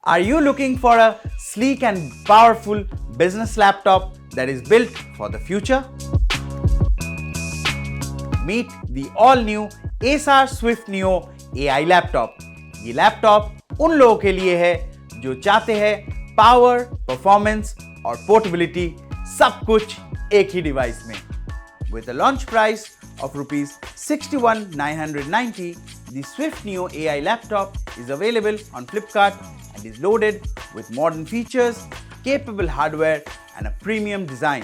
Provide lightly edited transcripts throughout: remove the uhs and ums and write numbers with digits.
Are you looking for a sleek and powerful business laptop that is built for the future? Meet the all-new Acer Swift Neo AI laptop. ये laptop उन लोगों के लिए है जो चाहते हैं पावर, परफॉर्मेंस और पोर्टेबिलिटी सब कुछ एक ही डिवाइस में. With a launch price of rupees 61,990, the Swift Neo AI laptop is available on Flipkart and is loaded with modern features, capable hardware and a premium design,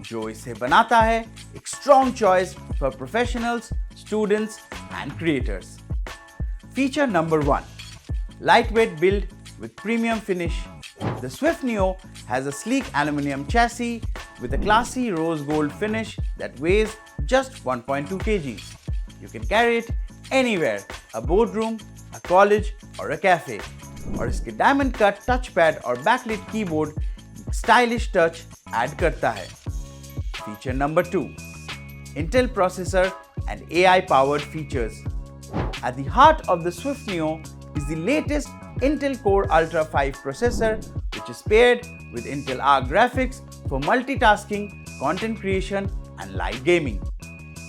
जो इसे बनाता है एक strong choice for professionals, students and creators. Feature number 1. Lightweight build with premium finish. The Swift Neo has a sleek aluminum chassis with a classy rose gold finish that weighs just 1.2 kg. You can carry it anywhere, a boardroom, a college or a cafe. और इसके diamond cut touchpad और backlit keyboard stylish touch add करता है. Feature number 2. Intel processor and AI powered features. At the heart of the Swift Neo is the latest Intel Core Ultra 5 processor, which is paired with Intel Arc graphics for multitasking, content creation and live gaming.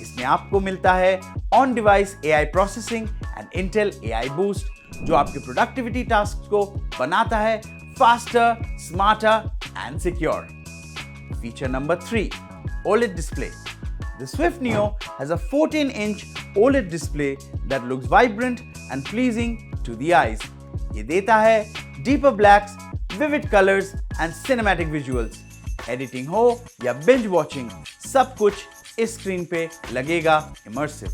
इसमें आपको मिलता है on-device AI processing and Intel AI Boost, जो आपके productivity tasks को बनाता है faster, smarter and secure. Feature number 3. OLED Display. The Swift Neo has a 14-inch OLED display that looks vibrant and pleasing to the eyes. ये देता है deeper blacks, vivid colors and cinematic visuals. Editing हो या binge watching, सब कुछ इस screen पे लगेगा immersive.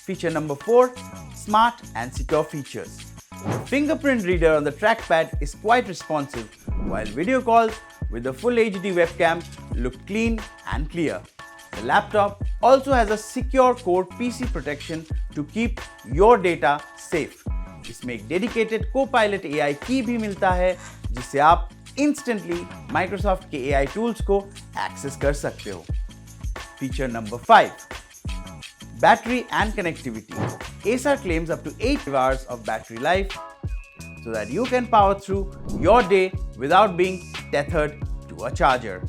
Feature number 4. Smart and secure features. The fingerprint reader on the trackpad is quite responsive, while video calls with the full HD webcam look clean and clear. The laptop also has a secure core PC protection to keep your data safe. इसमें एक dedicated Copilot AI की भी मिलता है, जिससे आप instantly Microsoft के AI tools को access कर सकते हो. Feature number 5. Battery and connectivity. Acer claims up to 8 hours of battery life so that you can power through your day without being tethered to a charger.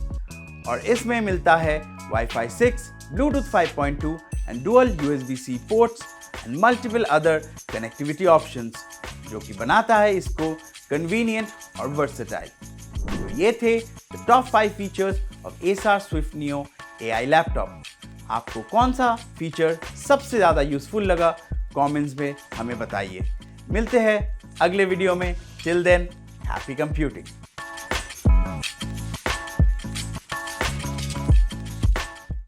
और इसमें मिलता है Wi-Fi 6, Bluetooth 5.2 and dual USB-C ports and multiple other connectivity options, जो कि बनाता है इसको convenient और versatile. तो ये थे the top 5 features of Acer Swift Neo AI laptop. आपको कौन सा फीचर सबसे ज़्यादा यूजफुल लगा कमेंट्स में हमें बताइए. मिलते हैं अगले वीडियो में. Till then, happy computing.